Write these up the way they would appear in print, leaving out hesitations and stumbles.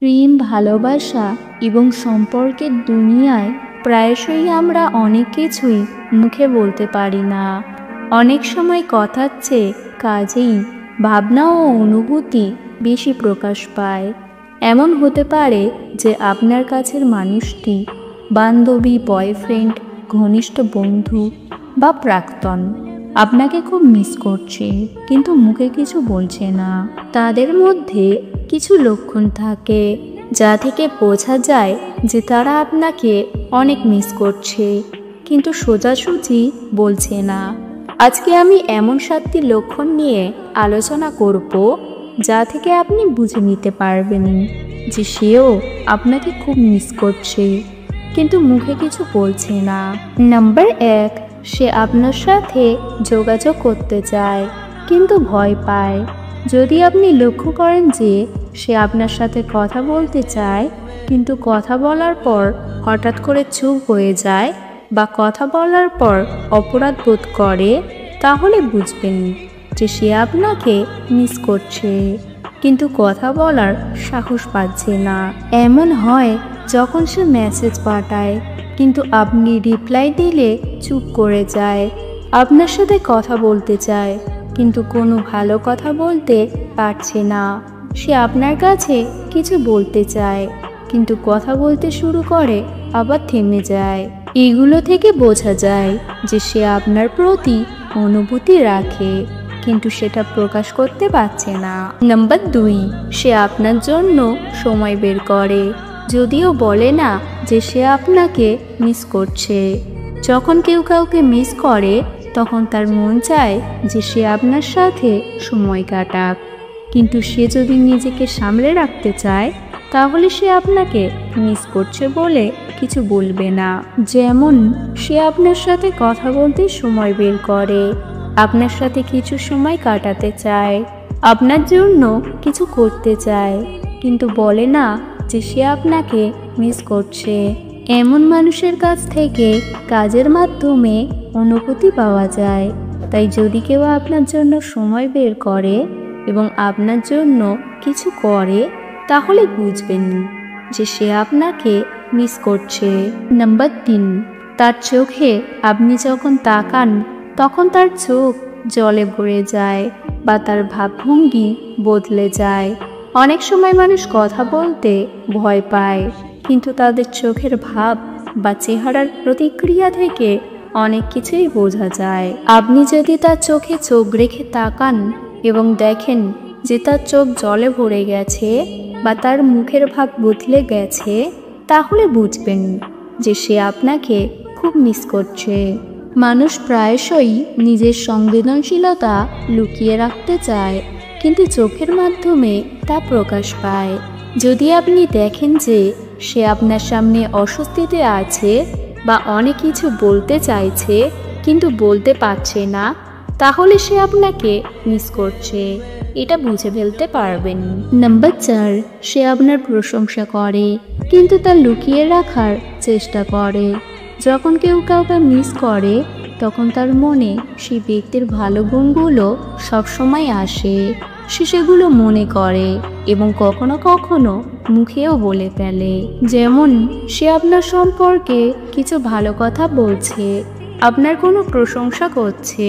প্রেম, ভালোবাসা এবং সম্পর্কের দুনিয়ায় প্রায়শই আমরা অনেক কিছুই মুখে বলতে পারি না। অনেক সময় কথার চেয়ে কাজেই ভাবনা ও অনুভূতি বেশি প্রকাশ পায়। এমন হতে পারে যে আপনার কাছের মানুষটি বান্ধবী, বয়ফ্রেন্ড, ঘনিষ্ঠ বন্ধু বা প্রাক্তন আপনাকে খুব মিস করছে, কিন্তু মুখে কিছু বলছে না। তাদের মধ্যে কিছু লক্ষণ থাকে যা থেকে বোঝা যায় যে তারা আপনাকে অনেক মিস করছে, কিন্তু সোজাসুজি বলছে না। আজকে আমি এমন 7টি লক্ষণ নিয়ে আলোচনা করব যা থেকে আপনি বুঝে নিতে পারবেন যে সেও আপনাকে খুব মিস করছে, কিন্তু মুখে কিছু বলছে না। নাম্বার 1, সে আপনার সাথে যোগাযোগ করতে চায় কিন্তু ভয় পায়। যদি আপনি লক্ষ্য করেন যে সে আপনার সাথে কথা বলতে চায় কিন্তু কথা বলার পর হঠাৎ করে চুপ হয়ে যায় বা কথা বলার পর অপরাধ বোধ করে, তাহলে বুঝবেন যে সে আপনাকে মিস করছে কিন্তু কথা বলার সাহস পাচ্ছে না। এমন হয় যখন সে মেসেজ পাঠায় কিন্তু আপনি রিপ্লাই দিলে চুপ করে যায়। আপনার সাথে কথা বলতে চায় কিন্তু কোনো ভালো কথা বলতে পারছে না। সে আপনার কাছে কিছু বলতে চায় কিন্তু কথা বলতে শুরু করে আবার থেমে যায়। এগুলো থেকে বোঝা যায় যে সে আপনার প্রতি অনুভূতি রাখে কিন্তু সেটা প্রকাশ করতে পারছে না। নাম্বার 2, সে আপনার জন্য সময় বের করে যদিও বলে না যে সে আপনাকে মিস করছে। যখন কেউ কাউকে মিস করে তখন তার মন চায় যে সে আপনার সাথে সময় কাটাক, কিন্তু সে যদি নিজেকে সামলে রাখতে চায় তাহলে সে আপনাকে মিস করছে বলে কিছু বলবে না। যেমন সে আপনার সাথে কথা বলতে সময় বের করে, আপনার সাথে কিছু সময় কাটাতে চায়, আপনার জন্য কিছু করতে চায়, কিন্তু বলে না যে সে আপনাকে মিস করছে। এমন মানুষের কাছ থেকে কাজের মাধ্যমে অনুভূতি পাওয়া যায়। তাই যদি কেউ আপনার জন্য সময় বের করে এবং আপনার জন্য কিছু করে তাহলে বুঝবেন যে সে আপনাকে মিস করছে। নাম্বার 3, তার চোখে আপনি যখন তাকান তখন তার চোখ জলে ভরে যায় বা তার ভাবভঙ্গি বদলে যায়। অনেক সময় মানুষ কথা বলতে ভয় পায় কিন্তু তাদের চোখের ভাব বা চেহারার প্রতিক্রিয়া থেকে অনেক কিছুই বোঝা যায়। আপনি যদি তার চোখে চোখ রেখে তাকান এবং দেখেন যে তার চোখ জলে ভরে গেছে বা তার মুখের ভাব বদলে গেছে, তাহলে বুঝবেন যে সে আপনাকে খুব মিস করছে। মানুষ প্রায়শই নিজের সংবেদনশীলতা লুকিয়ে রাখতে চায় কিন্তু চোখের মাধ্যমে তা প্রকাশ পায়। যদি আপনি দেখেন যে সে আপনার সামনে অস্বস্তিতে আছে বা অনেক কিছু বলতে চাইছে কিন্তু বলতে পারছে না, তাহলে সে আপনাকে মিস করছে, এটা বুঝে ফেলতে পারবেন। নাম্বার 4, সে আপনার প্রশংসা করে কিন্তু তা লুকিয়ে রাখার চেষ্টা করে। যখন কেউ কাউকে মিস করে তখন তার মনে সেই ব্যক্তির ভালো গুণগুলো সবসময় আসে। সে সেগুলো মনে করে এবং কখনো কখনো মুখেও বলে ফেলে। যেমন সে আপনার সম্পর্কে কিছু ভালো কথা বলছে, আপনার কোনো প্রশংসা করছে,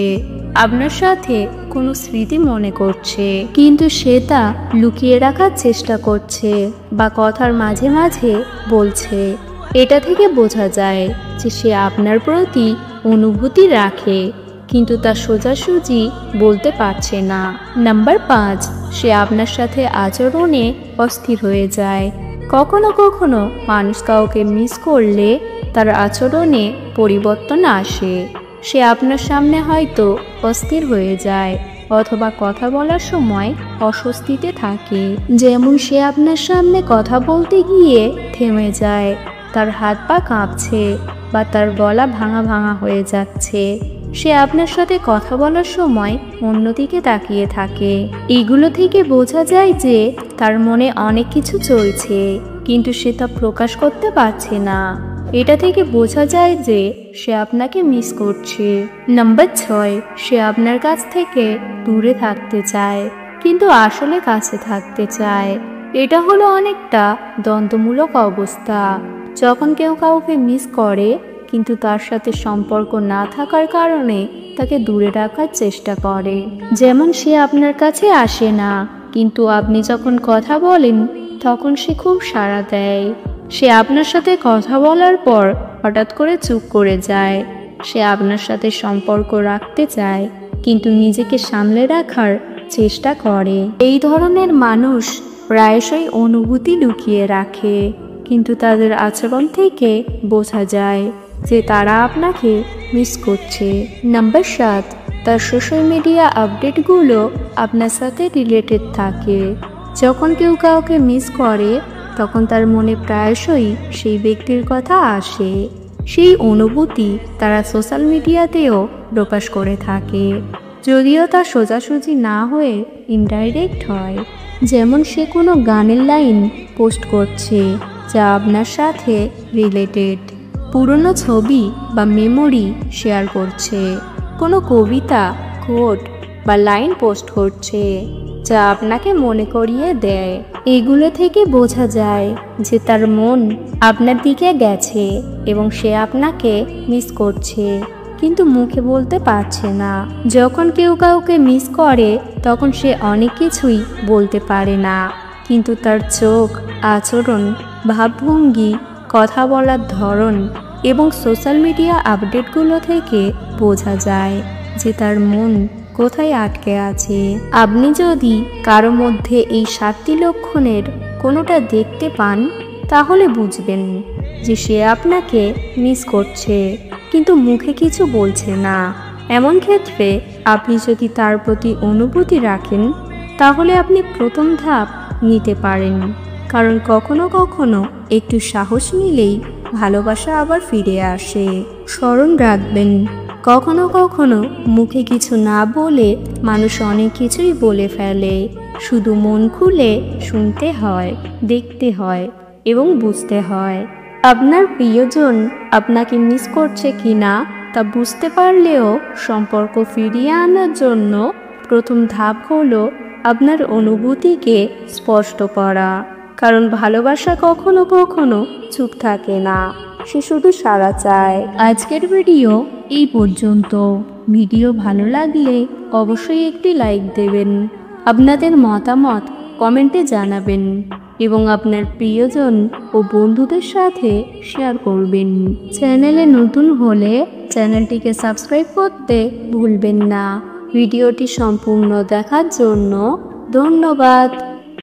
আপনার সাথে কোনো স্মৃতি মনে করছে, কিন্তু সে তা লুকিয়ে রাখার চেষ্টা করছে বা কথার মাঝে মাঝে বলছে। এটা থেকে বোঝা যায় যে সে আপনার প্রতি অনুভূতি রাখে কিন্তু তা সোজাসুজি বলতে পারছে না। নাম্বার 5, সে আপনার সাথে আচরণে অস্থির হয়ে যায়। কখনো কখনো মানুষ কাউকে মিস করলে তার আচরণে পরিবর্তন আসে। সে আপনার সামনে হয়তো অস্থির হয়ে যায় অথবা কথা বলার সময় অস্বস্তিতে থাকে। যেমন সে আপনার সামনে কথা বলতে গিয়ে থেমে যায়, তার হাত পা কাঁপছে বা তার গলা ভাঙা ভাঙা হয়ে যাচ্ছে। সে আপনার সাথে কথা বলার সময় অন্যদিকে তাকিয়ে থাকে। এগুলো থেকে বোঝা যায় যে তার মনে অনেক কিছু চলছে কিন্তু সে তা প্রকাশ করতে পারছে না। এটা থেকে বোঝা যায় যে সে আপনাকে মিস করছে। নাম্বার 6, সে আপনার কাছ থেকে দূরে থাকতে চায় কিন্তু আসলে কাছে থাকতে চায়। এটা হলো অনেকটা দ্বন্দ্বমূলক অবস্থা। যখন কেউ কাউকে মিস করে কিন্তু তার সাথে সম্পর্ক না থাকার কারণে তাকে দূরে রাখার চেষ্টা করে। যেমন সে আপনার কাছে আসে না, কিন্তু আপনি যখন কথা বলেন তখন সে খুব সাড়া দেয়। সে আপনার সাথে কথা বলার পর হঠাৎ করে চুপ করে যায়। সে আপনার সাথে সম্পর্ক রাখতে চায় কিন্তু নিজেকে সামলে রাখার চেষ্টা করে। এই ধরনের মানুষ প্রায়শই অনুভূতি লুকিয়ে রাখে, কিন্তু তাদের আচরণ থেকে বোঝা যায় যে তারা আপনাকে মিস করছে। নাম্বার 7, তার সোশ্যাল মিডিয়া আপডেটগুলো আপনার সাথে রিলেটেড থাকে। যখন কেউ কাউকে মিস করে তখন তার মনে প্রায়শই সেই ব্যক্তির কথা আসে। সেই অনুভূতি তারা সোশ্যাল মিডিয়াতেও প্রকাশ করে থাকে, যদিও তা সোজাসুজি না হয়ে ইনডাইরেক্ট হয়। যেমন সে কোনো গানের লাইন পোস্ট করছে যা আপনার সাথে রিলেটেড, পুরনো ছবি বা মেমোরি শেয়ার করছে, কোনো কবিতা, কোট বা লাইন পোস্ট করছে যা আপনাকে মনে করিয়ে দেয়। এগুলো থেকে বোঝা যায় যে তার মন আপনার দিকে গেছে এবং সে আপনাকে মিস করছে, কিন্তু মুখে বলতে পারছে না। যখন কেউ কাউকে মিস করে তখন সে অনেক কিছুই বলতে পারে না, কিন্তু তার চোখ, আচরণ, ভাবভঙ্গি, কথা বলার ধরন এবং সোশ্যাল মিডিয়া আপডেটগুলো থেকে বোঝা যায় যে তার মন কোথায় আটকে আছে। আপনি যদি কারো মধ্যে এই 7টি লক্ষণের কোনোটা দেখতে পান তাহলে বুঝবেন যে সে আপনাকে মিস করছে কিন্তু মুখে কিছু বলছে না। এমন ক্ষেত্রে আপনি যদি তার প্রতি অনুভূতি রাখেন তাহলে আপনি প্রথম ধাপ নিতে পারেন, কারণ কখনো কখনো একটু সাহস নিলেই ভালোবাসা আবার ফিরে আসে। স্মরণ রাখবেন, কখনো কখনো মুখে কিছু না বলে মানুষ অনেক কিছুই বলে ফেলে। শুধু মন খুলে শুনতে হয়, দেখতে হয় এবং বুঝতে হয়। আপনার প্রিয়জন আপনাকে মিস করছে কিনা তা বুঝতে পারলেও সম্পর্ক ফিরিয়ে আনার জন্য প্রথম ধাপ হলো আপনার অনুভূতিকে স্পষ্ট করা, কারণ ভালোবাসা কখনো কখনো চুপ থাকে না, সে শুধু সাড়া চায়। আজকের ভিডিও এই পর্যন্ত। ভিডিও ভালো লাগলে অবশ্যই একটি লাইক দেবেন, আপনাদের মতামত কমেন্টে জানাবেন এবং আপনার প্রিয়জন ও বন্ধুদের সাথে শেয়ার করবেন। চ্যানেলে নতুন হলে চ্যানেলটিকে সাবস্ক্রাইব করতে ভুলবেন না। ভিডিওটি সম্পূর্ণ দেখার জন্য ধন্যবাদ।